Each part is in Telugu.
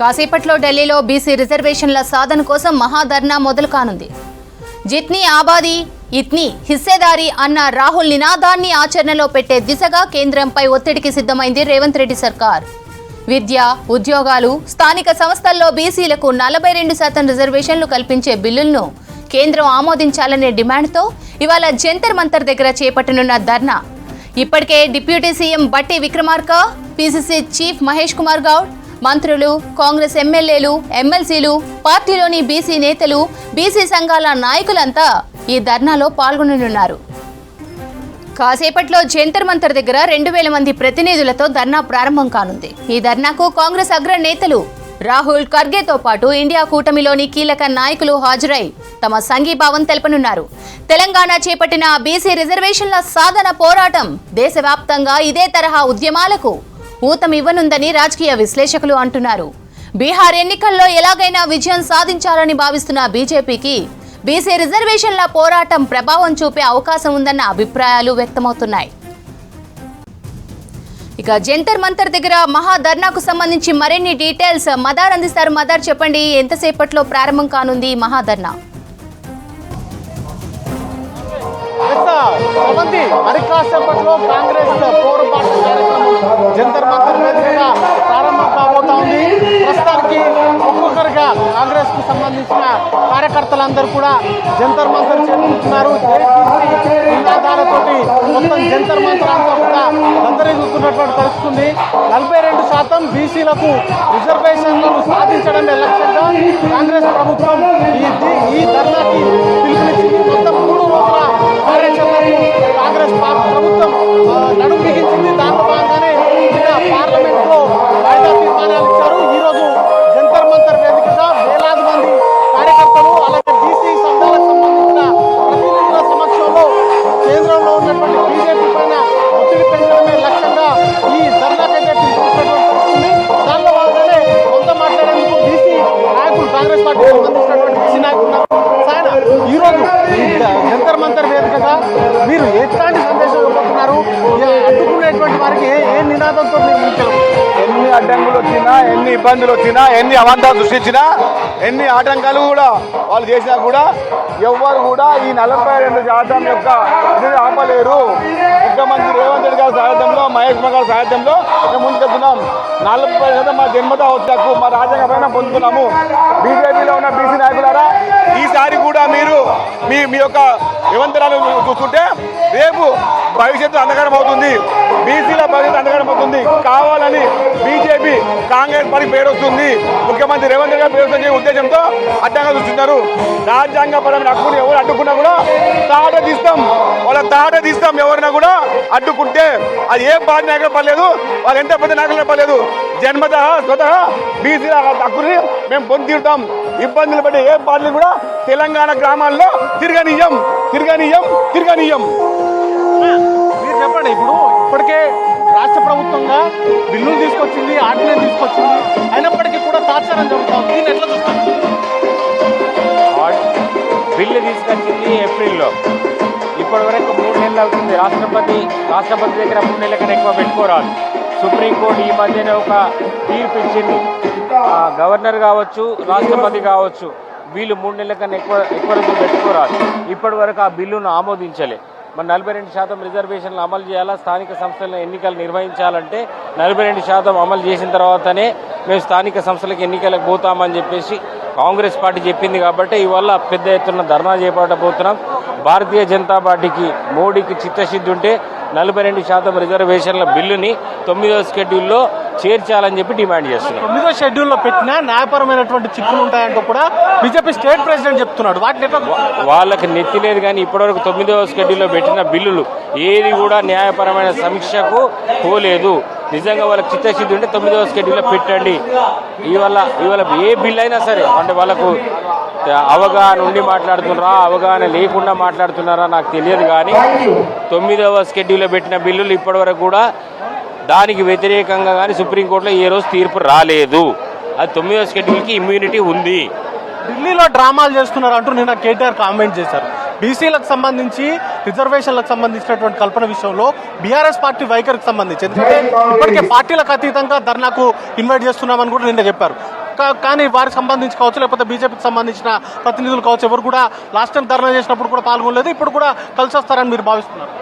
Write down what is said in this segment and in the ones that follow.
కాసేపట్లో ఢిల్లీలో బీసీ రిజర్వేషన్ల సాధన కోసం మహాధర్నా మొదలు కానుంది. జిత్నీ ఆబాదీ ఇత్నీ హిస్సేదారీ అన్న రాహుల్ నినాదాన్ని ఆచరణలో పెట్టే దిశగా కేంద్రంపై ఒత్తిడికి సిద్ధమైంది రేవంత్ రెడ్డి సర్కార్. విద్య, ఉద్యోగాలు, స్థానిక సంస్థల్లో బీసీలకు 42% రిజర్వేషన్లు కల్పించే బిల్లులను కేంద్రం ఆమోదించాలనే డిమాండ్తో ఇవాళ జంతర్ మంతర్ దగ్గర చేపట్టనున్న ధర్నా. ఇప్పటికే డిప్యూటీ సీఎం బట్టి విక్రమార్క, పీసీసీ చీఫ్ మహేష్ కుమార్ గౌడ్, మంత్రులు, కాంగ్రెస్ ఎమ్మెల్యేలు, ఎమ్మెల్సీలు, పార్టీలోని బీసీ నేతలు, బీసీ సంఘాల నాయకులంతా ఈ ధర్నాలో పాల్గొననున్నారు. కాసేపట్లో జంతర్ మంతర్ దగ్గర 2000 మంది ప్రతినిధులతో ధర్నా ప్రారంభం కానుంది. ఈ ధర్నాకు కాంగ్రెస్ అగ్ర నేతలు రాహుల్, ఖర్గేతో పాటు ఇండియా కూటమిలోని కీలక నాయకులు హాజరై తమ సంఘీభావం తెలపనున్నారు. తెలంగాణ చేపట్టిన బీసీ రిజర్వేషన్ల సాధన పోరాటం దేశవ్యాప్తంగా ఇదే తరహా ఉద్యమాలకు ఊతమివ్వనుందని రాజకీయ విశ్లేషకులు అంటున్నారు. బీహార్ ఎన్నికల్లో ఎలాగైనా విజయం సాధించాలని భావిస్తున్న బీజేపీకి బీసీ రిజర్వేషన్ల పోరాటం ప్రభావం చూపే అవకాశం ఉందన్న అభిప్రాయాలు వ్యక్తమవుతున్నాయి. ఇక జంతర్ మంతర్ దగ్గర మహాధర్నాకు సంబంధించి మరిన్ని డీటెయిల్స్ మదార్ అందిస్తారు. మదార్, చెప్పండి, ఎంతసేపట్లో ప్రారంభం కానుంది మహాధర్నా? మరి కాసేపట్లో కాంగ్రెస్ పోరుబాటు కార్యక్రమం జంతర్ మంతర్ వేదికగా ప్రారంభం కాబోతా ఉంది. ప్రస్తుతానికి ఒక్కొక్కరుగా కాంగ్రెస్ కు సంబంధించిన కార్యకర్తలందరూ కూడా జంతర్ మంతర్ చేరుకుంటున్నారు. నినాదాలతోటి మొత్తం జంతర్ మంతర్ అంతా కూడా దందరెగుతున్నటువంటి పరిస్థితి ఉంది. 42% బీసీలకు రిజర్వేషన్లను సాధించడమే లక్ష్యంగా కాంగ్రెస్ ప్రభుత్వం ఈ ధర్నాకి పిలుపునిచ్చింది. మొత్తం 3 రోజుల కార్యాచరణకు కాంగ్రెస్ ప్రభుత్వం నడుము బిగించింది. దాంట్లో భాగంగానే పార్లమెంట్ లో వాయిదా తీర్మానాలు ఇచ్చారు. ఈ రోజు జంతర్ మంతర్ వేదికగా వేలాది మంది కార్యకర్తలు, అలాగే బీసీ సంఘాలకు సంబంధించిన ప్రతినిధుల సమక్షంలో కేంద్రంలో ఉన్నటువంటి బీజేపీ పైన ఒత్తిడి పెంచడమే లక్ష్యంగా ఈ ధర్నాకైతే పిలుపునిచ్చినటువంటి. దానిలో భాగంగానే కొంత మాట్లాడేందుకు బీసీ నాయకులు, కాంగ్రెస్ పార్టీకి సంబంధించినటువంటి బీసీ నాయకులు ఈ రోజు జంతర్ మంతర్ వేదికగా మీరు ఎట్లాంటి సందేశం ఇవ్వబోతున్నారు? అడ్డుకునేటువంటి వారికి ఏ నినాదంతో మీరు ఎన్ని అడ్డంకులు వచ్చినా, ఎన్ని ఇబ్బందులు వచ్చినా, ఎన్ని అవాంతరాలు సృష్టించినా, ఎన్ని ఆటంకాలు కూడా వాళ్ళు చేసినా కూడా ఎవ్వరు కూడా ఈ 42% యొక్క ఇది ఆపలేరు. ముఖ్యమంత్రి రేవంత్ రెడ్డి గారి సారథ్యంలో, మహేష్ కుమార్ గారి సారథ్యంలో మేము ముందుకెళ్తున్నాం. 40% మా జన్మత హక్కు, మా రాజ్యాంగ పైన పొందుతున్నాము. బీజేపీలో ఉన్న బీసీ నాయకులారా, ఈసారి కూడా మీరు మీ యొక్క నిబంధనలు చూస్తుంటే రేపు భవిష్యత్తు అంధకారం అవుతుంది. బీసీల భవిష్యత్తు అంధకారం అవుతుంది. కావాలని బీజేపీ, కాంగ్రెస్ పార్టీ పేరు వస్తుంది, ముఖ్యమంత్రి రేవంత్ రెడ్డి గారు పేరు వచ్చే ఉద్దేశంతో అడ్డంగా చూస్తున్నారు. రాజ్యాంగపరమైన హక్కుని ఎవరు అడ్డుకున్నా కూడా తాట తీస్తాం, వాళ్ళ తాట తీస్తాం. ఎవరైనా కూడా అడ్డుకుంటే అది ఏ పార్టీ నాయకులు పర్లేదు, వాళ్ళు ఎంత పెద్ద నాయకులు పర్లేదు, జన్మత స్వతహా బీసీల హక్కుని మేము పొంది తీరుతాం. ఇబ్బందులు పడే ఏ పార్టీలు కూడా తెలంగాణ గ్రామాల్లో తిరగనీయం. మీరు చెప్పండి. ఇప్పుడు ఇప్పటికే రాష్ట్ర ప్రభుత్వంగా బిల్లులు తీసుకొచ్చింది, ఆర్డినెన్స్ తీసుకొచ్చింది, అయినప్పటికీ కూడా తాత్సారం జరుగుతాం. దీన్ని ఎట్లా చూస్తాం? బిల్లు తీసుకొచ్చింది ఏప్రిల్లో, ఇప్పటి వరకు 3 నెలలు అవుతుంది. రాష్ట్రపతి దగ్గర 3 నెలల కన్నా ఎక్కువ పెట్టుకోరాదు. సుప్రీంకోర్టు ఈ మధ్యనే ఒక తీర్పు ఇచ్చింది. గవర్నర్ కావచ్చు, రాష్ట్రపతి కావచ్చు, వీళ్ళు 3 నెలల కన్నా ఎక్కువ రోజులు పెట్టుకోరాదు. ఇప్పటి వరకు ఆ బిల్లును ఆమోదించలే. మరి 42% రిజర్వేషన్లు అమలు చేయాలా, స్థానిక సంస్థల ఎన్నికలు నిర్వహించాలంటే 42% అమలు చేసిన తర్వాతనే మేము స్థానిక సంస్థలకు ఎన్నికలకు పోతామని చెప్పేసి కాంగ్రెస్ పార్టీ చెప్పింది. కాబట్టి ఇవాళ పెద్ద ఎత్తున ధర్నా చేపట్టబోతున్నాం. భారతీయ జనతా పార్టీకి, మోడీకి చిత్తశుద్ధి ఉంటే 42% రిజర్వేషన్ల బిల్లుని 9వ షెడ్యూల్లో చేర్చాలని చెప్పి డిమాండ్ చేస్తున్నారు. 9వ షెడ్యూల్లో పెట్టినా న్యాయపరమైనటువంటి చిక్కులు ఉంటాయంటూ కూడా బీజేపీ స్టేట్ ప్రెసిడెంట్ చెప్తున్నాడు. వాటిని వాళ్ళకి నెత్తి లేదు. కానీ ఇప్పటివరకు 9వ షెడ్యూల్లో పెట్టిన బిల్లులు ఏది కూడా న్యాయపరమైన సమీక్షకు పోలేదు. నిజంగా వాళ్ళకి చిత్తశుద్ధి ఉంటే 9వ షెడ్యూల్లో పెట్టండి. ఇవాళ ఏ బిల్లు అయినా సరే, అంటే వాళ్ళకు అవగాహన ఉండి మాట్లాడుతున్నారా, అవగాహన లేకుండా మాట్లాడుతున్నారా నాకు తెలియదు. కానీ 9వ షెడ్యూల్లో పెట్టిన బిల్లులు ఇప్పటివరకు కూడా దానికి వ్యతిరేకంగా కానీ సుప్రీంకోర్టులో ఏ రోజు తీర్పు రాలేదు. అది 9వ షెడ్యూల్కి ఇమ్యూనిటీ ఉంది. ఢిల్లీలో డ్రామాలు చేస్తున్నారు అంటూ నిన్న కేటీఆర్ కామెంట్ చేశారు. బీసీలకు సంబంధించి, రిజర్వేషన్లకు సంబంధించినటువంటి కల్పన విషయంలో బీఆర్ఎస్ పార్టీ వైఖరికి సంబంధించి, ఎందుకంటే ఇప్పటికే పార్టీలకు అతీతంగా ధర్నాకు ఇన్వైట్ చేస్తున్నామని కూడా నిన్న చెప్పారు. కానీ వారికి సంబంధించి కావచ్చు, లేకపోతే బీజేపీకి సంబంధించిన ప్రతినిధులు కావచ్చు, ఎవరు కూడా లాస్ట్ టైం ధర్నా చేసినప్పుడు కూడా పాల్గొనలేదు. ఇప్పుడు కూడా కలిసి వస్తారని మీరు భావిస్తున్నారు?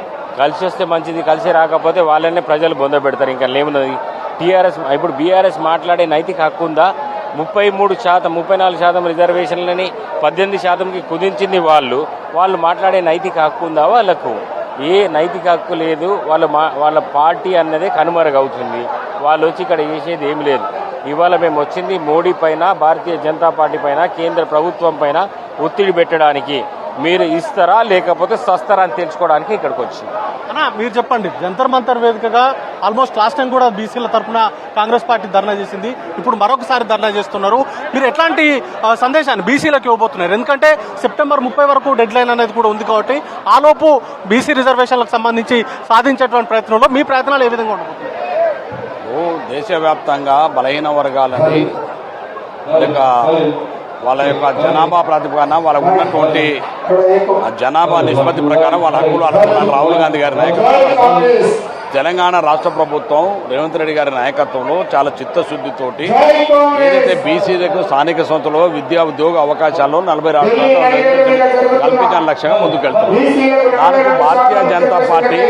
కలిసి వస్తే మంచిది, కలిసి రాకపోతే వాళ్ళనే ప్రజలు బొందబెడతారు. ఇంకా ఏమున్నది? టీఆర్ఎస్ ఇప్పుడు బీఆర్ఎస్ మాట్లాడే నైతిక హక్కు ఉందా? 34% రిజర్వేషన్లని 18%కి కుదించింది వాళ్ళు మాట్లాడే నైతిక హక్కు ఉందా? వాళ్ళకు ఏ నైతిక హక్కు లేదు. వాళ్ళ పార్టీ అన్నదే కనుమరుగవుతుంది. వాళ్ళు వచ్చి ఇక్కడ చేసేది ఏమి లేదు. ఇవాళ మేము వచ్చింది మోడీ పైన, భారతీయ జనతా పార్టీ పైన, కేంద్ర ప్రభుత్వం పైన ఒత్తిడి పెట్టడానికి. మీరు ఇస్తారా లేకపోతే సస్తారా అని తెలుసుకోవడానికి ఇక్కడికి వచ్చింది. అన్నా మీరు చెప్పండి, జంతర్ మంతర్ వేదికగా ఆల్మోస్ట్ లాస్ట్ టైం కూడా బీసీల తరఫున కాంగ్రెస్ పార్టీ ధర్నా చేసింది, ఇప్పుడు మరొకసారి ధర్నా చేస్తున్నారు. మీరు ఎట్లాంటి సందేశాన్ని బీసీలకు ఇవ్వబోతున్నారు? ఎందుకంటే సెప్టెంబర్ 30 వరకు డెడ్ లైన్ అనేది కూడా ఉంది కాబట్టి ఆలోపు బీసీ రిజర్వేషన్లకు సంబంధించి సాధించేటువంటి ప్రయత్నంలో మీ ప్రయత్నాలు ఏ విధంగా ఉండబోతున్నాయి? దేశవ్యాప్తంగా బలహీన వర్గాలని వాళ్ళ యొక్క జనాభా ప్రాతిపదికన వాళ్ళకు ఉన్నటువంటి జనాభా నిష్పత్తి ప్రకారం వాళ్ళ హక్కులు అనుకున్నారు. రాహుల్ గాంధీ గారి నాయకత్వం, తెలంగాణ రాష్ట్ర ప్రభుత్వం రేవంత్ రెడ్డి గారి నాయకత్వంలో చాలా చిత్తశుద్ధితోటి ఏదైతే బీసీలకు స్థానిక సంస్థలో విద్యా ఉద్యోగ అవకాశాల్లో 46% కల్పించిన లక్ష్యంగా ముందుకెళ్తున్నాం. దానికి భారతీయ జనతా పార్టీ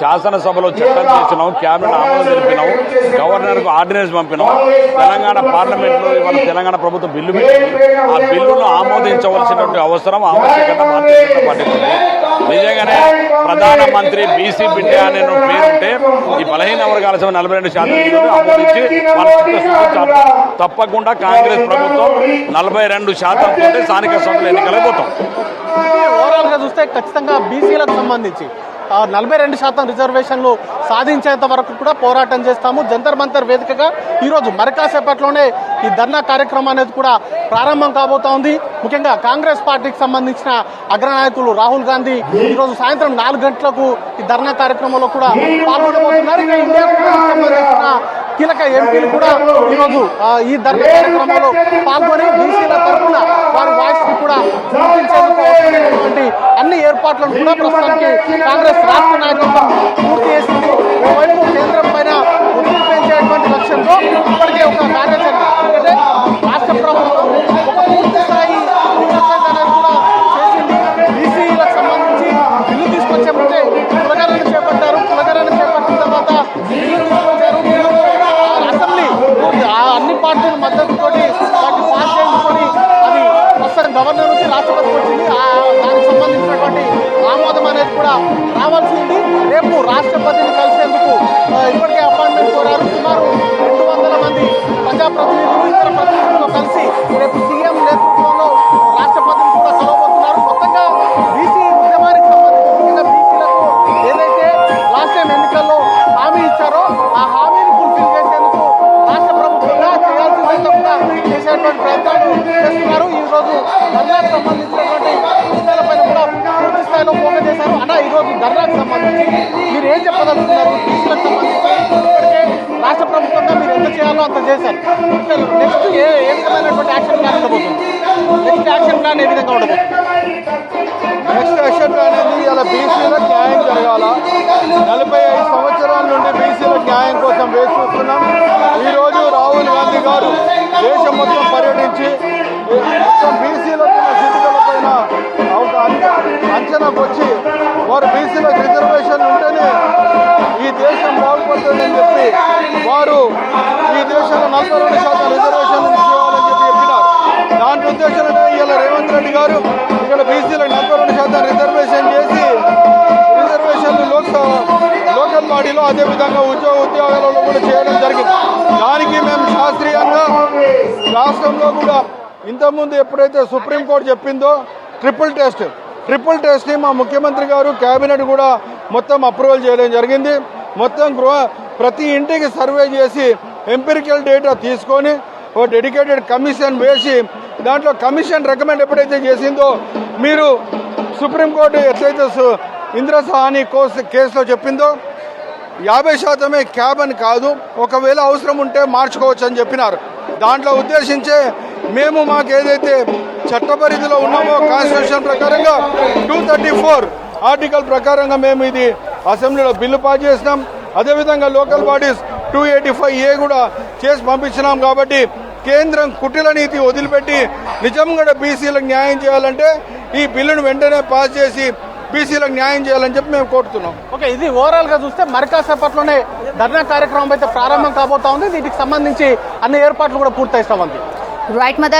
శాసనసభలో చట్టం చేసినాం, క్యాబినెట్ ఆమోదం తెలిపినాం, గవర్నర్కు ఆర్డినెన్స్ పంపినాం. తెలంగాణ పార్లమెంట్లో ఇవాళ తెలంగాణ ప్రభుత్వం బిల్లు పెట్టింది. ఆ బిల్లును ఆమోదించవలసినటువంటి అవసరం, ఆవశ్యకత భారతీయ జనతా పార్టీకి ఉంది. నిజంగానే ప్రధానమంత్రి బీసీ బిడ్డ అనే పేరుంటే ఈ బలహీన వర్గాల 42% ఆమోదించి వాళ్ళ తప్పకుండా కాంగ్రెస్ ప్రభుత్వం 42% తోటి స్థానిక సంస్థల ఎన్నికలకు పోతాం. ఓవరాల్ గా చూస్తే ఖచ్చితంగా బీసీలకు సంబంధించి 42% రిజర్వేషన్లు సాధించేంత వరకు కూడా పోరాటం చేస్తాము. జంతర్ మంతర్ వేదికగా ఈరోజు మరికాసేపట్లోనే ఈ ధర్నా కార్యక్రమం అనేది కూడా ప్రారంభం కాబోతా ఉంది. ముఖ్యంగా కాంగ్రెస్ పార్టీకి సంబంధించిన అగ్రనాయకులు రాహుల్ గాంధీ ఈరోజు సాయంత్రం 4 గంటలకు ఈ ధర్నా కార్యక్రమంలో కూడా పాల్గొనబోతున్నారు. ఇంకా ఇండియా సంబంధించిన కీలక ఎంపీలు కూడా ఈరోజు ఈ ధర్నా కార్యక్రమంలో పాల్గొని బీసీల తరఫున వారి వాయిస్ ని కూడా వినిపించేందుకు అవసరమైనటువంటి అన్ని ఏర్పాట్లను కూడా ప్రస్తుతానికి కాంగ్రెస్ రాష్ట్ర నాయకత్వం పూర్తి చేసింది. ఓవైపు కేంద్రం పైన ఒత్తిడి పెంచేటువంటి లక్ష్యంతో ఇప్పటికే ఒక కార్యాచరణ, అంటే రాష్ట్ర ప్రభుత్వం ఒక పూర్తి స్థాయి అనేది కూడా చేసింది. బీసీలకు సంబంధించి బిల్లు తీసుకొచ్చే ముందే కులగణన చేపట్టారు. కులగణన చేపట్టిన తర్వాత బిల్లు తీసుకొచ్చారు. అసెంబ్లీ అన్ని పార్టీల మద్దతుతోటి వాటిని పాస్ చేసుకొని అది ప్రస్తుతం గవర్నర్ నుంచి రాష్ట్రపతికి వచ్చింది. దానికి సంబంధించినటువంటి ఆమోదం అనేది కూడా రావాల్సి ఉంది. రేపు రాష్ట్రపతిని కలిసేందుకు ఇప్పటికే అపాయింట్మెంట్ కోరారు. సుమారు 200 మంది ప్రజాప్రతినిధులు, ఇతర ప్రతినిధులతో కలిసి రేపు సీఎం నేతృత్వంలో రాష్ట్రపతిని కూడా కలవబోతున్నారు. మొత్తంగా బీసీ ఉద్యమానికి సంబంధించి ముఖ్యంగా బీసీలకు ఏదైతే లాస్ట్ టైం ఎన్నికల్లో హామీ ఇచ్చారో ఆ హామీని ఫుల్ఫిల్ చేసేందుకు రాష్ట్ర ప్రభుత్వంగా చేయాల్సిందంతా కూడా చేసేటువంటి ప్రయత్నాలు చేస్తున్నారు. ఈ రోజు ధర్నాకు సంబంధించినటువంటి విషయాలపైన కూడా పూర్తి స్థాయిలో ఫోకస్ చేశారు. అన్న, ఈ రోజు ధర్నాకు సంబంధించి మీరు ఏం చెప్పదలుచుకున్నారు? బీసీలకు సంబంధించి ఇప్పటికే రాష్ట్ర ప్రభుత్వంగా మీరు ఎంత చేయాలో అంత చేశారు. నెక్స్ట్ ఏ విధమైనటువంటి యాక్షన్ ప్లాన్ ఉండబోతుంది? నెక్స్ట్ యాక్షన్ ప్లాన్ ఏ విధంగా ఉండబోతుంది? నెక్స్ట్ యాక్షన్ ప్లాన్ అనేది ఇలా బీసీలకు న్యాయం జరగాల. 45 సంవత్సరాల నుండి బీసీలకు న్యాయం కోసం వేచి చూస్తున్నాం. ఈరోజు రాహుల్ గాంధీ గారు దేశం మొత్తం పర్యటించి మొత్తం బీసీలకు స్థితిగతులపైన ఒక అంచనాకు వచ్చి వారు బీసీలకు రిజర్వేషన్ ఉంటేనే ఈ దేశం బాగుపడుతుందని చెప్పి వారు ఈ దేశంలో 42% రిజర్వేషన్ ఇవ్వాలని చెప్పినారు. దాని ఉద్దేశంలో ఇలా రేవంత్ రెడ్డి గారు ఇక్కడ బీసీలకు 42% రిజర్వేషన్ చేసి రిజర్వేషన్లు లోకల్ బాడీలో అదేవిధంగా ఉద్యోగాలలో కూడా చేయడం జరిగింది. దానికి మేము శాస్త్రీయంగా రాష్ట్రంలో కూడా ఇంతకుముందు ఎప్పుడైతే సుప్రీంకోర్టు చెప్పిందో ట్రిపుల్ టెస్ట్ని మా ముఖ్యమంత్రి గారు క్యాబినెట్ కూడా మొత్తం అప్రూవల్ చేయడం జరిగింది. మొత్తం ప్రతి ఇంటికి సర్వే చేసి ఎంపిరికల్ డేటా తీసుకొని ఓ డెడికేటెడ్ కమిషన్ వేసి దాంట్లో కమిషన్ రికమెండ్ ఎప్పుడైతే చేసిందో మీరు సుప్రీంకోర్టు ఎట్లయితే ఇంద్రసహాని కేసులో చెప్పిందో 50% క్యాబ్ అని కాదు, ఒకవేళ అవసరం ఉంటే మార్చుకోవచ్చు అని చెప్పినారు. దాంట్లో ఉద్దేశించే మేము మాకు ఏదైతే చట్టపరిధిలో ఉన్నామో కాన్స్టిట్యూషన్ ప్రకారంగా 234 ఆర్టికల్ ప్రకారంగా మేము ఇది అసెంబ్లీలో బిల్లు పాస్ చేసినాం. అదేవిధంగా లోకల్ బాడీస్ 285A కూడా చేసి పంపించినాం. కాబట్టి కేంద్రం కుటిల నీతి వదిలిపెట్టి నిజంగా బీసీలకు న్యాయం చేయాలంటే ఈ బిల్లును వెంటనే పాస్ చేసి బీసీలకు న్యాయం చేయాలని చెప్పి మేము కోరుతున్నాం. ఓకే, ఇది ఓవరాల్ గా చూస్తే మరి కాసేపట్లోనే ధర్నా కార్యక్రమం అయితే ప్రారంభం కాబోతా ఉంది. దీనికి సంబంధించి అన్ని ఏర్పాట్లు కూడా పూర్తయిస్తామంది. Right mother.